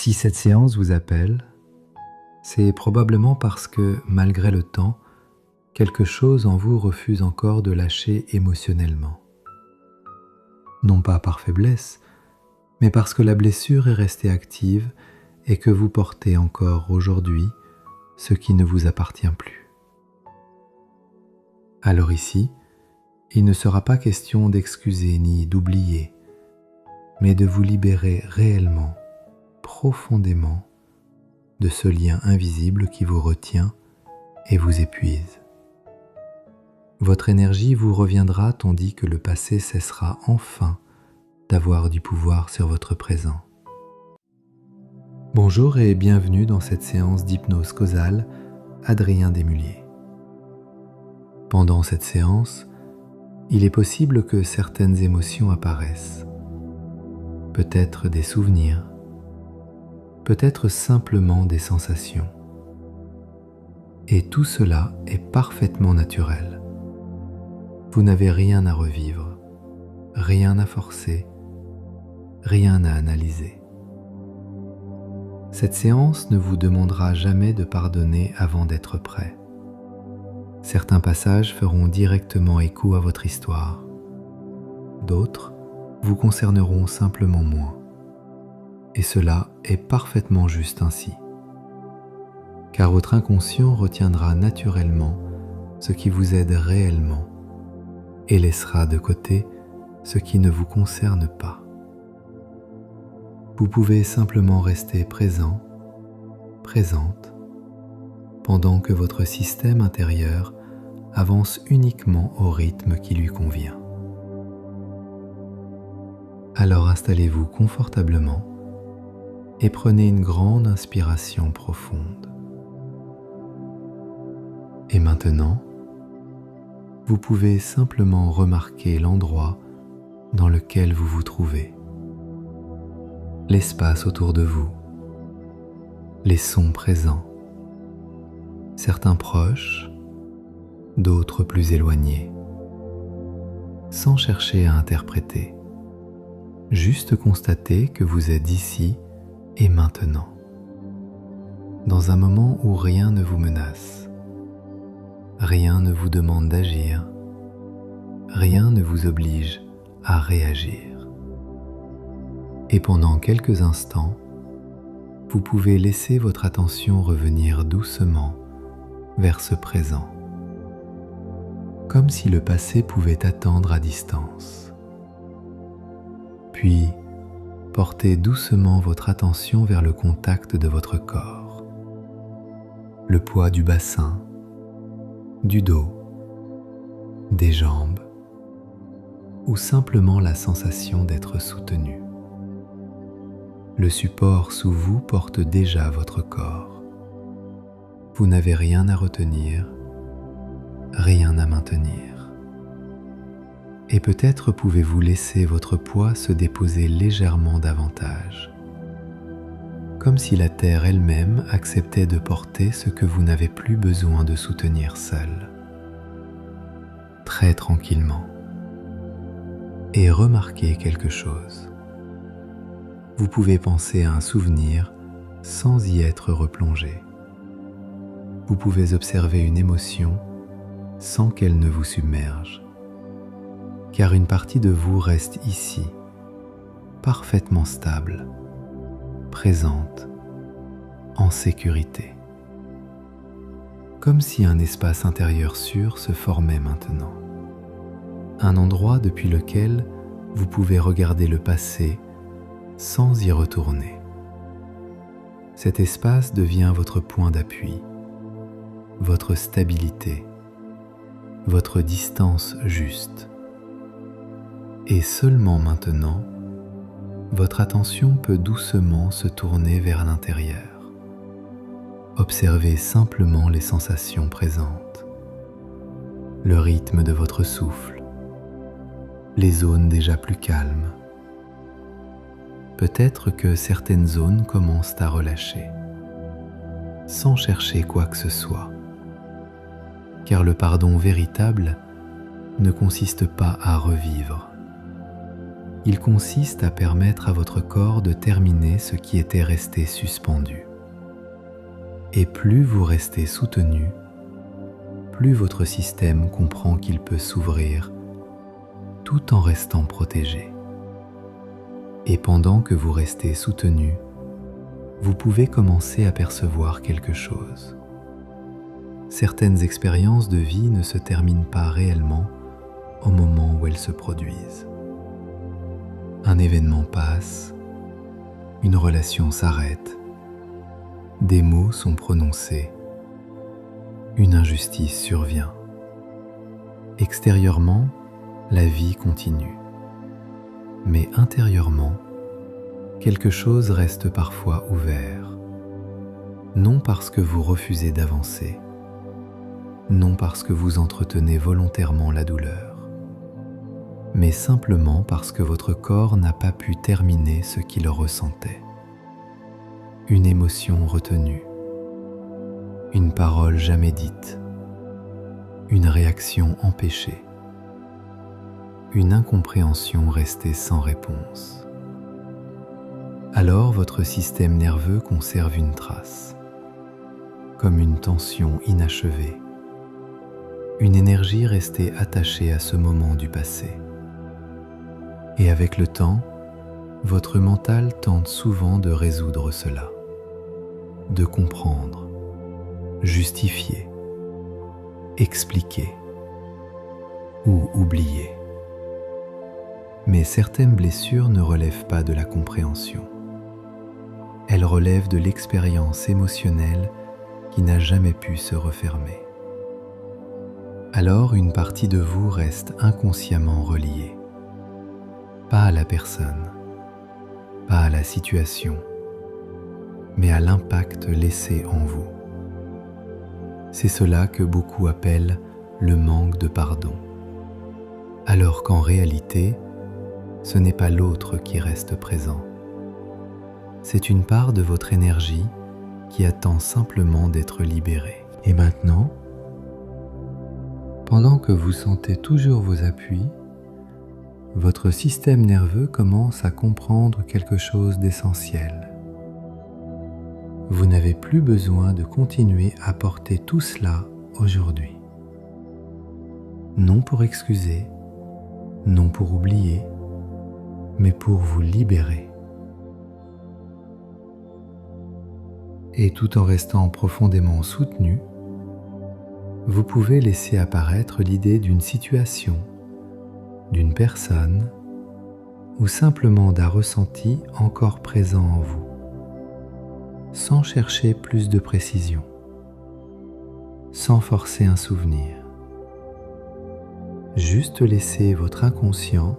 Si cette séance vous appelle, c'est probablement parce que, malgré le temps, quelque chose en vous refuse encore de lâcher émotionnellement. Non pas par faiblesse, mais parce que la blessure est restée active et que vous portez encore aujourd'hui ce qui ne vous appartient plus. Alors ici, il ne sera pas question d'excuser ni d'oublier, mais de vous libérer réellement, profondément, de ce lien invisible qui vous retient et vous épuise. Votre énergie vous reviendra tandis que le passé cessera enfin d'avoir du pouvoir sur votre présent. Bonjour et bienvenue dans cette séance d'hypnose causale, Adrien Desmulliers. Pendant cette séance, il est possible que certaines émotions apparaissent, peut-être des souvenirs, peut-être simplement des sensations. Et tout cela est parfaitement naturel. Vous n'avez rien à revivre, rien à forcer, rien à analyser. Cette séance ne vous demandera jamais de pardonner avant d'être prêt. Certains passages feront directement écho à votre histoire. D'autres vous concerneront simplement moins. Et cela est parfaitement juste ainsi. Car votre inconscient retiendra naturellement ce qui vous aide réellement et laissera de côté ce qui ne vous concerne pas. Vous pouvez simplement rester présent, présente, pendant que votre système intérieur avance uniquement au rythme qui lui convient. Alors installez-vous confortablement et prenez une grande inspiration profonde. Et maintenant, vous pouvez simplement remarquer l'endroit dans lequel vous vous trouvez, l'espace autour de vous, les sons présents, certains proches, d'autres plus éloignés, sans chercher à interpréter, juste constater que vous êtes ici et maintenant, dans un moment où rien ne vous menace, rien ne vous demande d'agir, rien ne vous oblige à réagir. Et pendant quelques instants, vous pouvez laisser votre attention revenir doucement vers ce présent, comme si le passé pouvait attendre à distance. Puis, portez doucement votre attention vers le contact de votre corps, le poids du bassin, du dos, des jambes, ou simplement la sensation d'être soutenu. Le support sous vous porte déjà votre corps. Vous n'avez rien à retenir, rien à maintenir. Et peut-être pouvez-vous laisser votre poids se déposer légèrement davantage, comme si la terre elle-même acceptait de porter ce que vous n'avez plus besoin de soutenir seul. Très tranquillement. Et remarquez quelque chose. Vous pouvez penser à un souvenir sans y être replongé. Vous pouvez observer une émotion sans qu'elle ne vous submerge. Car une partie de vous reste ici, parfaitement stable, présente, en sécurité. Comme si un espace intérieur sûr se formait maintenant. Un endroit depuis lequel vous pouvez regarder le passé sans y retourner. Cet espace devient votre point d'appui, votre stabilité, votre distance juste. Et seulement maintenant, votre attention peut doucement se tourner vers l'intérieur. Observez simplement les sensations présentes, le rythme de votre souffle, les zones déjà plus calmes. Peut-être que certaines zones commencent à relâcher, sans chercher quoi que ce soit, car le pardon véritable ne consiste pas à revivre, Il consiste à permettre à votre corps de terminer ce qui était resté suspendu. Et plus vous restez soutenu, plus votre système comprend qu'il peut s'ouvrir tout en restant protégé. Et pendant que vous restez soutenu, vous pouvez commencer à percevoir quelque chose. Certaines expériences de vie ne se terminent pas réellement au moment où elles se produisent. Un événement passe, une relation s'arrête, des mots sont prononcés, une injustice survient. Extérieurement, la vie continue. Mais intérieurement, quelque chose reste parfois ouvert. Non parce que vous refusez d'avancer, non parce que vous entretenez volontairement la douleur, mais simplement parce que votre corps n'a pas pu terminer ce qu'il ressentait. Une émotion retenue, une parole jamais dite, une réaction empêchée, une incompréhension restée sans réponse. Alors votre système nerveux conserve une trace, comme une tension inachevée, une énergie restée attachée à ce moment du passé. Et avec le temps, votre mental tente souvent de résoudre cela, de comprendre, justifier, expliquer ou oublier. Mais certaines blessures ne relèvent pas de la compréhension. Elles relèvent de l'expérience émotionnelle qui n'a jamais pu se refermer. Alors une partie de vous reste inconsciemment reliée. Pas à la personne, pas à la situation, mais à l'impact laissé en vous. C'est cela que beaucoup appellent le manque de pardon, alors qu'en réalité, ce n'est pas l'autre qui reste présent. C'est une part de votre énergie qui attend simplement d'être libérée. Et maintenant, pendant que vous sentez toujours vos appuis, votre système nerveux commence à comprendre quelque chose d'essentiel. Vous n'avez plus besoin de continuer à porter tout cela aujourd'hui. Non pour excuser, non pour oublier, mais pour vous libérer. Et tout en restant profondément soutenu, vous pouvez laisser apparaître l'idée d'une situation, d'une personne ou simplement d'un ressenti encore présent en vous, sans chercher plus de précision, sans forcer un souvenir. Juste laisser votre inconscient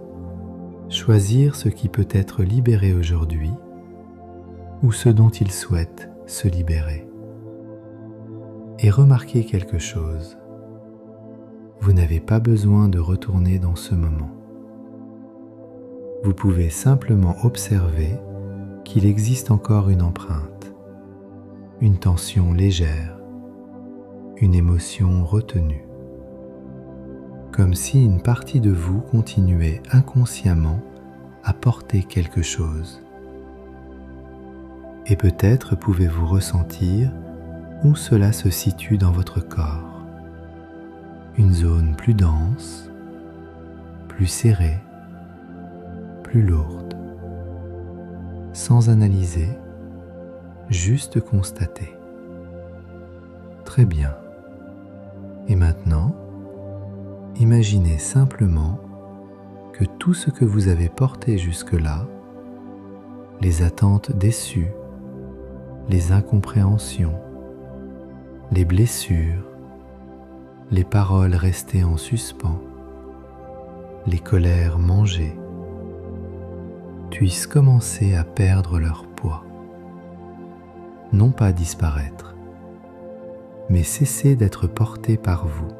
choisir ce qui peut être libéré aujourd'hui ou ce dont il souhaite se libérer. Et remarquez quelque chose. Vous n'avez pas besoin de retourner dans ce moment. Vous pouvez simplement observer qu'il existe encore une empreinte, une tension légère, une émotion retenue. Comme si une partie de vous continuait inconsciemment à porter quelque chose. Et peut-être pouvez-vous ressentir où cela se situe dans votre corps. Une zone plus dense, plus serrée, plus lourde. Sans analyser, juste constater. Très bien. Et maintenant, imaginez simplement que tout ce que vous avez porté jusque-là, les attentes déçues, les incompréhensions, les blessures, les paroles restées en suspens, les colères mangées, puissent commencer à perdre leur poids. Non pas disparaître, mais cesser d'être portés par vous,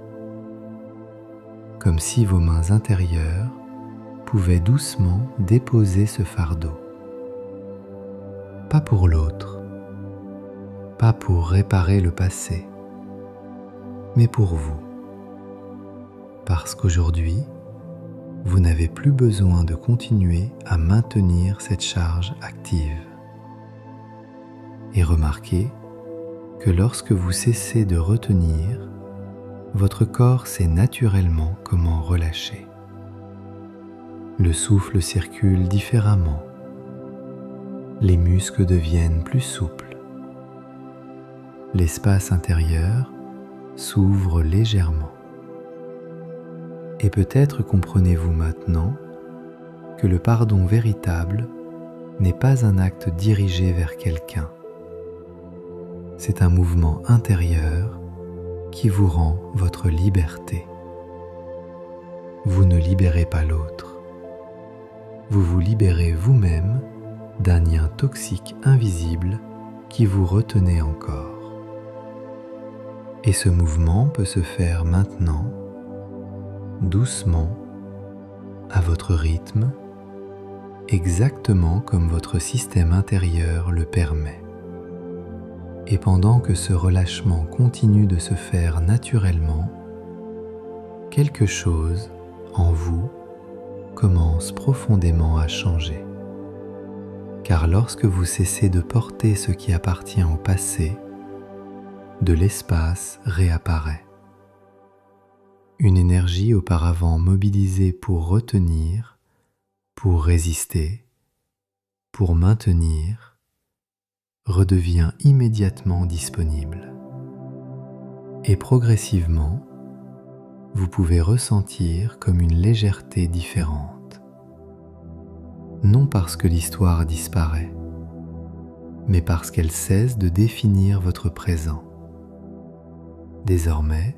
comme si vos mains intérieures pouvaient doucement déposer ce fardeau. Pas pour l'autre, pas pour réparer le passé, mais pour vous. Parce qu'aujourd'hui, vous n'avez plus besoin de continuer à maintenir cette charge active. Et remarquez que lorsque vous cessez de retenir, votre corps sait naturellement comment relâcher. Le souffle circule différemment. Les muscles deviennent plus souples. L'espace intérieur s'ouvre légèrement. Et peut-être comprenez-vous maintenant que le pardon véritable n'est pas un acte dirigé vers quelqu'un. C'est un mouvement intérieur qui vous rend votre liberté. Vous ne libérez pas l'autre. Vous vous libérez vous-même d'un lien toxique invisible qui vous retenait encore. Et ce mouvement peut se faire maintenant, doucement, à votre rythme, exactement comme votre système intérieur le permet. Et pendant que ce relâchement continue de se faire naturellement, quelque chose en vous commence profondément à changer. Car lorsque vous cessez de porter ce qui appartient au passé, de l'espace réapparaît. Une énergie auparavant mobilisée pour retenir, pour résister, pour maintenir, redevient immédiatement disponible. Et progressivement, vous pouvez ressentir comme une légèreté différente. Non parce que l'histoire disparaît, mais parce qu'elle cesse de définir votre présent. Désormais,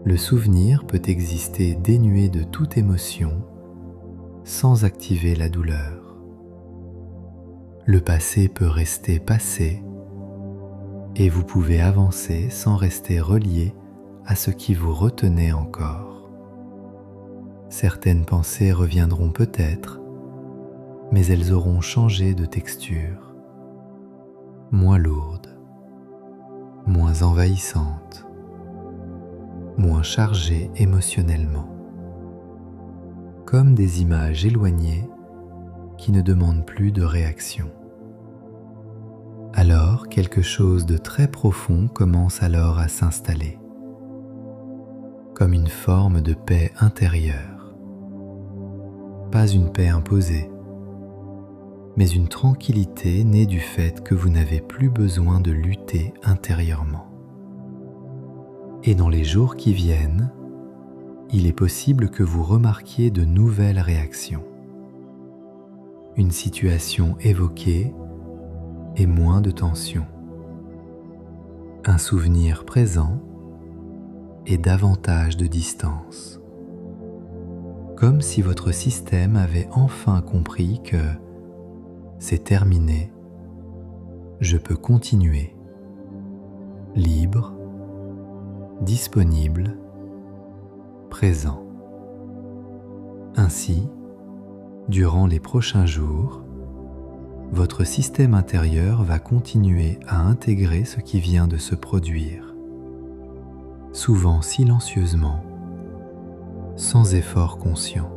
le souvenir peut exister dénué de toute émotion sans activer la douleur. Le passé peut rester passé et vous pouvez avancer sans rester relié à ce qui vous retenait encore. Certaines pensées reviendront peut-être, mais elles auront changé de texture, moins lourdes, moins envahissantes, moins chargées émotionnellement, comme des images éloignées qui ne demandent plus de réaction. Alors, quelque chose de très profond commence alors à s'installer, comme une forme de paix intérieure. Pas une paix imposée, mais une tranquillité née du fait que vous n'avez plus besoin de lutter intérieurement. Et dans les jours qui viennent, il est possible que vous remarquiez de nouvelles réactions. Une situation évoquée et moins de tension. Un souvenir présent et davantage de distance. Comme si votre système avait enfin compris que c'est terminé, je peux continuer, libre, disponible, présent. Ainsi, durant les prochains jours, votre système intérieur va continuer à intégrer ce qui vient de se produire, souvent silencieusement, sans effort conscient,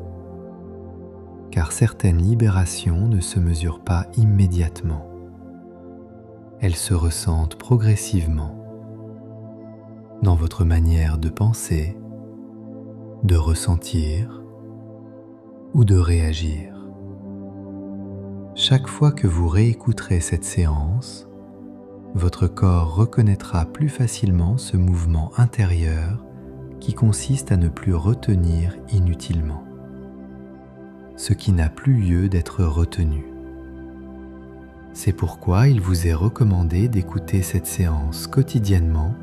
car certaines libérations ne se mesurent pas immédiatement. Elles se ressentent progressivement dans votre manière de penser, de ressentir ou de réagir. Chaque fois que vous réécouterez cette séance, votre corps reconnaîtra plus facilement ce mouvement intérieur qui consiste à ne plus retenir inutilement, ce qui n'a plus lieu d'être retenu. C'est pourquoi il vous est recommandé d'écouter cette séance quotidiennement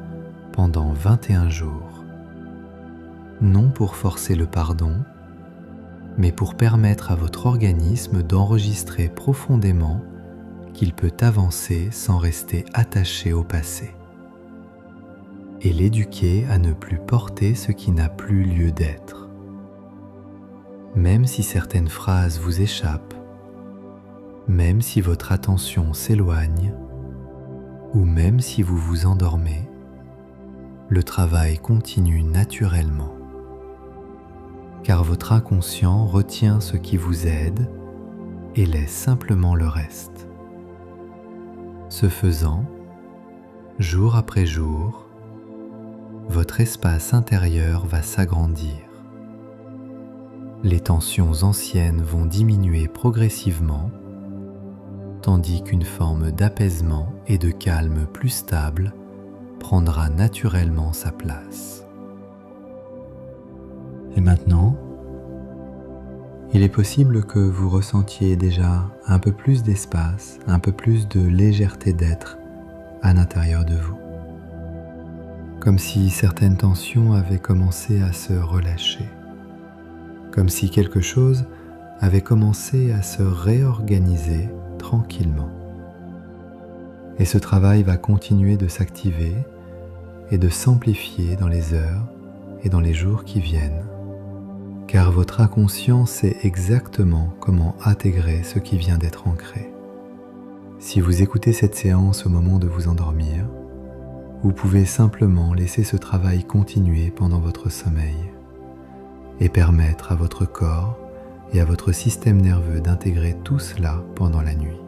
pendant 21 jours. Non pour forcer le pardon, mais pour permettre à votre organisme d'enregistrer profondément qu'il peut avancer sans rester attaché au passé, et l'éduquer à ne plus porter ce qui n'a plus lieu d'être. Même si certaines phrases vous échappent, même si votre attention s'éloigne, ou même si vous vous endormez, le travail continue naturellement. car votre inconscient retient ce qui vous aide et laisse simplement le reste. Ce faisant, jour après jour, votre espace intérieur va s'agrandir. Les tensions anciennes vont diminuer progressivement, tandis qu'une forme d'apaisement et de calme plus stable prendra naturellement sa place. Et maintenant, il est possible que vous ressentiez déjà un peu plus d'espace, un peu plus de légèreté d'être à l'intérieur de vous. Comme si certaines tensions avaient commencé à se relâcher. Comme si quelque chose avait commencé à se réorganiser tranquillement. Et ce travail va continuer de s'activer et de s'amplifier dans les heures et dans les jours qui viennent. Car votre inconscient sait exactement comment intégrer ce qui vient d'être ancré. Si vous écoutez cette séance au moment de vous endormir, vous pouvez simplement laisser ce travail continuer pendant votre sommeil et permettre à votre corps et à votre système nerveux d'intégrer tout cela pendant la nuit.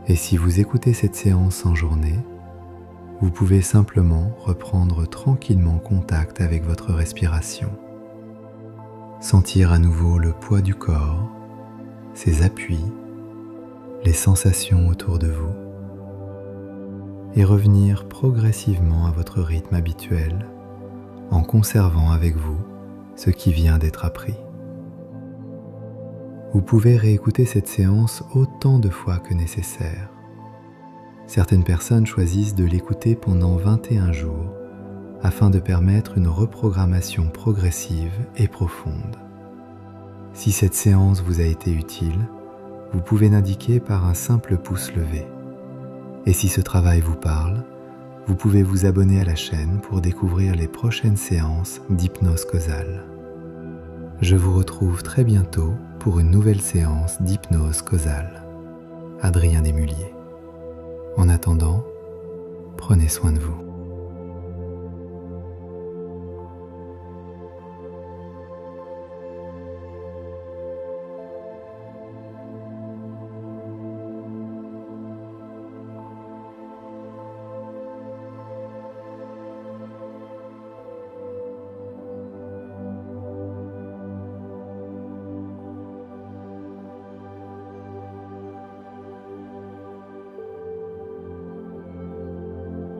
Et si vous écoutez cette séance en journée, vous pouvez simplement reprendre tranquillement contact avec votre respiration. Sentir à nouveau le poids du corps, ses appuis, les sensations autour de vous, et revenir progressivement à votre rythme habituel en conservant avec vous ce qui vient d'être appris. Vous pouvez réécouter cette séance autant de fois que nécessaire. Certaines personnes choisissent de l'écouter pendant 21 jours afin de permettre une reprogrammation progressive et profonde. Si cette séance vous a été utile, vous pouvez l'indiquer par un simple pouce levé. Et si ce travail vous parle, vous pouvez vous abonner à la chaîne pour découvrir les prochaines séances d'hypnose causale. Je vous retrouve très bientôt pour une nouvelle séance d'hypnose causale. Adrien Desmulliers. En attendant, prenez soin de vous.